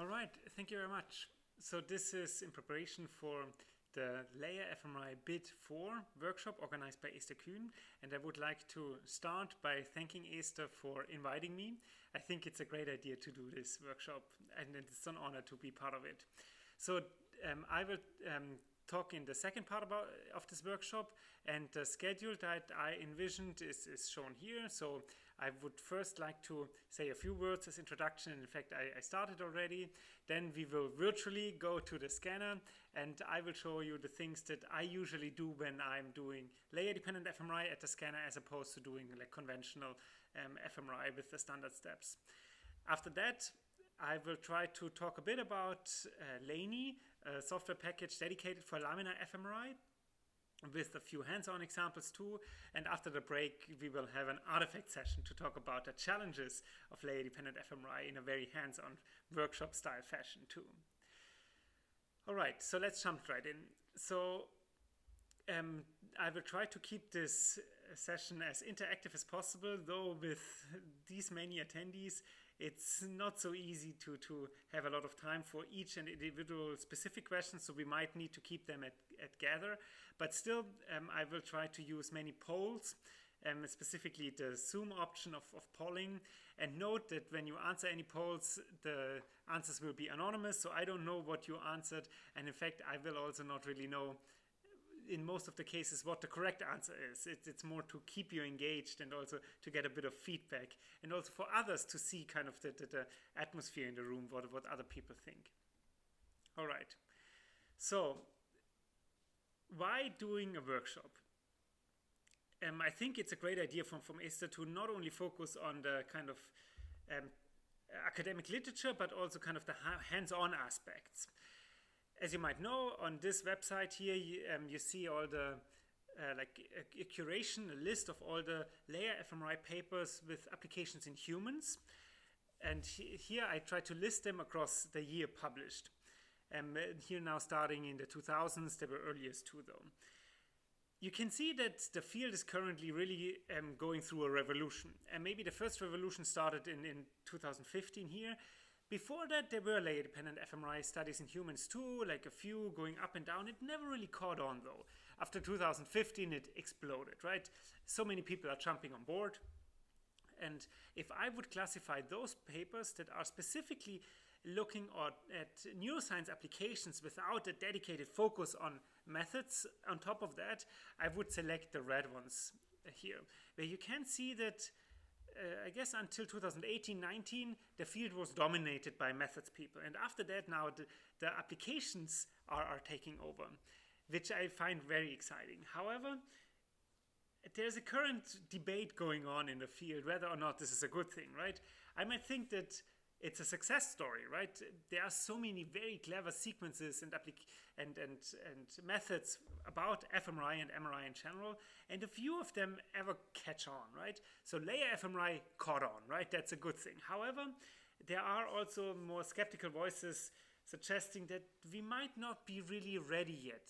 All right, thank you very much. So this is in preparation for the layer-fMRI BID4 workshop organized by Esther Kuehn, and I would like to start by thanking Esther for inviting me. I think it's a great idea to do this workshop, and it's an honor to be part of it. So I will talk in the second part of this workshop, and the schedule that I envisioned is shown here. So I would first like to say a few words as introduction. In fact, I started already. Then we will virtually go to the scanner, and I will show you the things that I usually do when I'm doing layer-dependent fMRI at the scanner as opposed to doing like conventional fMRI with the standard steps. After that, I will try to talk a bit about Laney, a software package dedicated for laminar fMRI, with a few hands-on examples too. And after the break, we will have an artifact session to talk about the challenges of layer-dependent fMRI in a very hands-on workshop-style fashion too. All right, so let's jump right in. So I will try to keep this session as interactive as possible, though with these many attendees, it's not so easy to have a lot of time for each and individual specific questions, so we might need to keep them at gather. But still, I will try to use many polls, specifically the Zoom option of polling. And note that when you answer any polls, the answers will be anonymous, so I don't know what you answered. And in fact, I will also not really know in most of the cases what the correct answer is. It's more to keep you engaged and also to get a bit of feedback, and also for others to see kind of the atmosphere in the room, what other people think. All right, so why doing a workshop? I think it's a great idea from Esther to not only focus on the kind of academic literature, but also kind of the hands-on aspects. As you might know, on this website here, you see all the a curation, a list of all the layer-fMRI papers with applications in humans. And here I try to list them across the year published. Here now starting in the 2000s, there were earliest too though. You can see that the field is currently really going through a revolution. And maybe the first revolution started in 2015 here. Before that, there were layer-dependent fMRI studies in humans too, like a few going up and down. It never really caught on though. After 2015, it exploded, right? So many people are jumping on board. And if I would classify those papers that are specifically looking at neuroscience applications without a dedicated focus on methods on top of that, I would select the red ones here, where you can see that I guess until 2018-19, the field was dominated by methods people. And after that, now the applications are taking over, which I find very exciting. However, there's a current debate going on in the field whether or not this is a good thing, right? I might think that it's a success story, right? There are so many very clever sequences and methods about fMRI and MRI in general, and a few of them ever catch on, right? So layer fMRI caught on, right? That's a good thing. However, there are also more skeptical voices suggesting that we might not be really ready yet.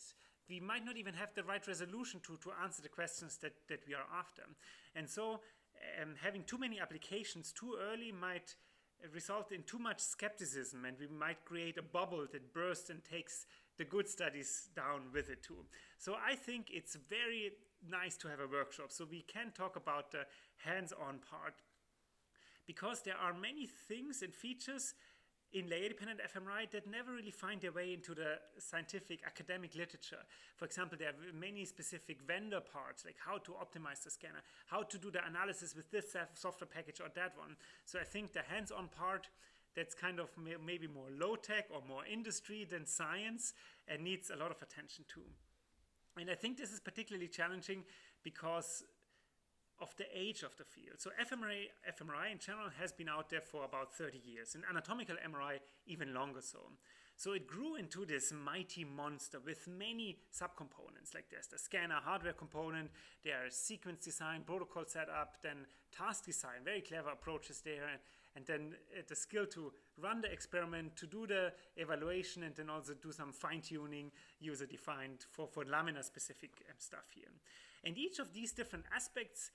We might not even have the right resolution to answer the questions that we are after. And so having too many applications too early might result in too much skepticism, and we might create a bubble that bursts and takes the good studies down with it too. So I think it's very nice to have a workshop so we can talk about the hands-on part, because there are many things and features in layer-dependent fMRI that never really find their way into the scientific academic literature. For example, there are many specific vendor parts, like how to optimize the scanner, how to do the analysis with this software package or that one. So I think the hands-on part, that's kind of maybe more low-tech or more industry than science, and needs a lot of attention too. And I think this is particularly challenging because of the age of the field. So fMRI in general has been out there for about 30 years, and anatomical MRI even longer so. So it grew into this mighty monster with many subcomponents, like there's the scanner hardware component, there's sequence design, protocol setup, then task design, very clever approaches there, and then the skill to run the experiment, to do the evaluation, and then also do some fine-tuning, user-defined for laminar-specific stuff here. And each of these different aspects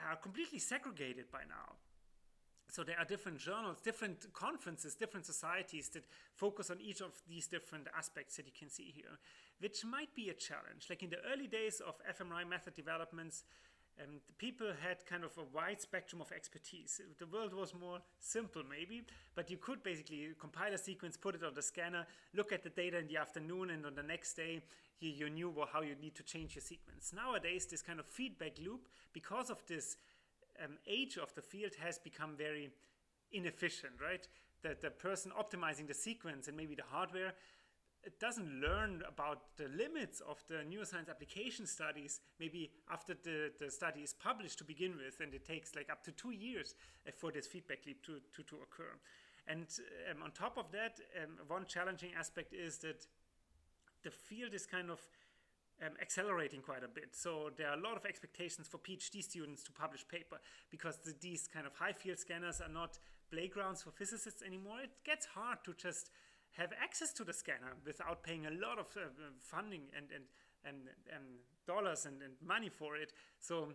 are completely segregated by now. So there are different journals, different conferences, different societies that focus on each of these different aspects that you can see here, which might be a challenge. Like in the early days of fMRI method developments, the people had kind of a wide spectrum of expertise. The world was more simple maybe, but you could basically compile a sequence, put it on the scanner, look at the data in the afternoon, and on the next day you knew how you need to change your sequence. Nowadays, this kind of feedback loop, because of this age of the field, has become very inefficient, right? That the person optimizing the sequence and maybe the hardware, it doesn't learn about the limits of the neuroscience application studies maybe after the study is published to begin with, and it takes like up to 2 years for this feedback loop to occur. And on top of that, one challenging aspect is that the field is kind of accelerating quite a bit. So there are a lot of expectations for PhD students to publish paper, because these kind of high field scanners are not playgrounds for physicists anymore. It gets hard to just have access to the scanner without paying a lot of funding and dollars and money for it. So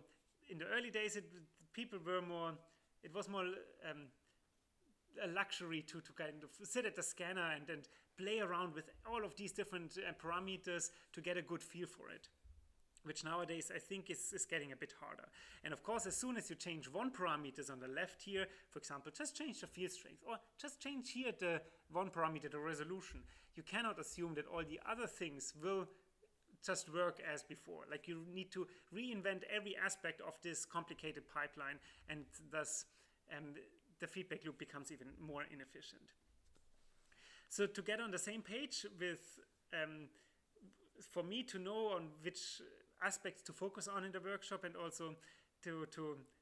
in the early days, it was more a luxury to kind of sit at the scanner and play around with all of these different parameters to get a good feel for it, which nowadays I think is getting a bit harder. And of course, as soon as you change one parameter on the left here, for example, just change the field strength, or just change here the one parameter, the resolution, you cannot assume that all the other things will just work as before. Like, you need to reinvent every aspect of this complicated pipeline, and thus the feedback loop becomes even more inefficient. So to get on the same page with, for me to know on which aspects to focus on in the workshop, and also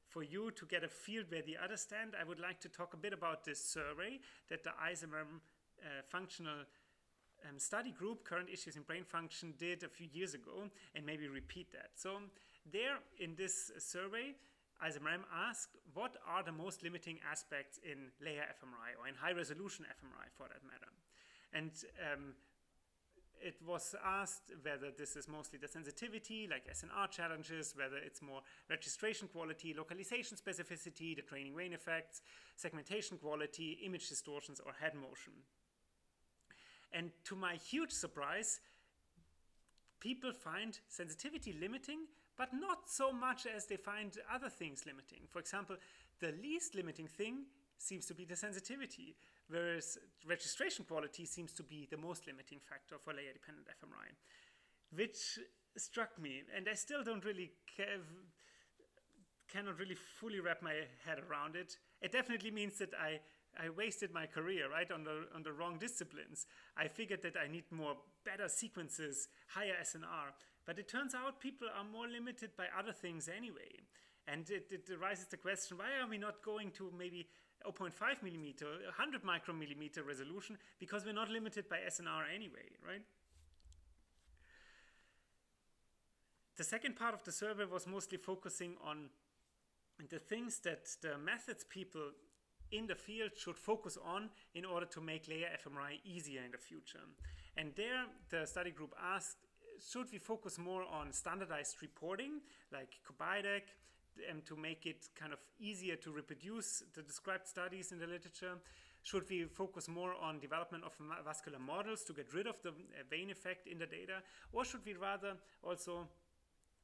for you to get a feel where the others stand, I would like to talk a bit about this survey that the ISMRM functional study group, Current Issues in Brain Function, did a few years ago, and maybe repeat that. So there in this survey, ISMRM asked what are the most limiting aspects in layer-fMRI, or in high-resolution fMRI for that matter. And it was asked whether this is mostly the sensitivity, like SNR challenges, whether it's more registration quality, localization specificity, the training Wayne effects, segmentation quality, image distortions, or head motion. And to my huge surprise, people find sensitivity limiting, but not so much as they find other things limiting. For example, the least limiting thing seems to be the sensitivity, whereas registration quality seems to be the most limiting factor for layer-dependent fMRI, which struck me, and I still don't really cannot really fully wrap my head around it. It definitely means that I wasted my career, right, on the wrong disciplines. I figured that I need better sequences, higher SNR, but it turns out people are more limited by other things anyway. And it raises the question, why are we not going to maybe 0.5 millimeter, 100 micromillimeter resolution, because we're not limited by SNR anyway, right? The second part of the survey was mostly focusing on the things that the methods people in the field should focus on in order to make layer-fMRI easier in the future. And there, the study group asked, should we focus more on standardized reporting, like BID4, to make it kind of easier to reproduce the described studies in the literature? Should we focus more on development of vascular models to get rid of the vein effect in the data? Or should we rather also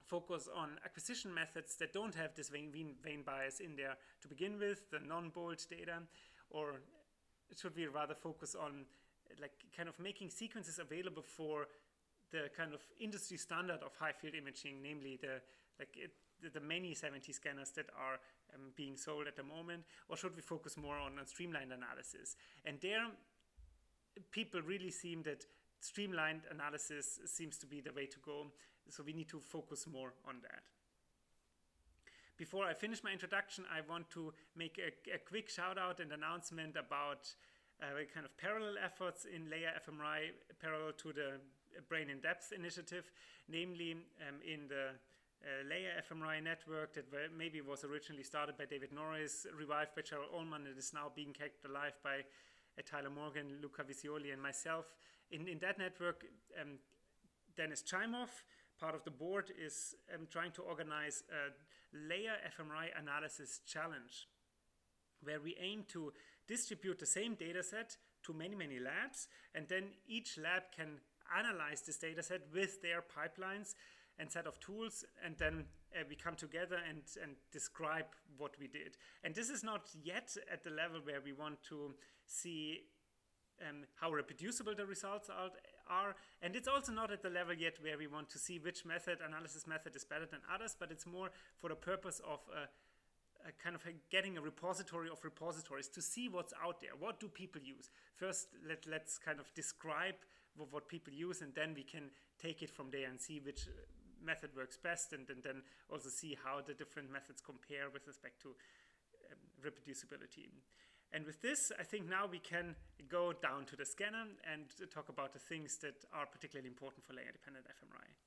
focus on acquisition methods that don't have this vein bias in there to begin with, the non-bold data? Or should we rather focus on like kind of making sequences available for the kind of industry standard of high field imaging, namely the many 70 scanners that are being sold at the moment? Or should we focus more on streamlined analysis? And there, people really seem that streamlined analysis seems to be the way to go. So we need to focus more on that. Before I finish my introduction, I want to make a quick shout out and announcement about kind of parallel efforts in layer-fMRI, parallel to the Brain in Depth initiative, namely in the layer-fMRI network that maybe was originally started by David Norris, revived by Gerald Ullman, and is now being kept alive by Tyler Morgan, Luca Visioli, and myself. In that network, Dennis Chaimov, part of the board, is trying to organize a layer-fMRI analysis challenge. where we aim to distribute the same data set to many labs, and then each lab can analyze this data set with their pipelines and set of tools, and then we come together and describe what we did. And this is not yet at the level where we want to see how reproducible the results are, and it's also not at the level yet where we want to see which analysis method is better than others, but it's more for the purpose of getting a repository of repositories to see what's out there. What do people use? First, let's kind of describe what people use, and then we can take it from there and see which method works best, and then also see how the different methods compare with respect to reproducibility. And with this, I think now we can go down to the scanner and talk about the things that are particularly important for layer-dependent fMRI.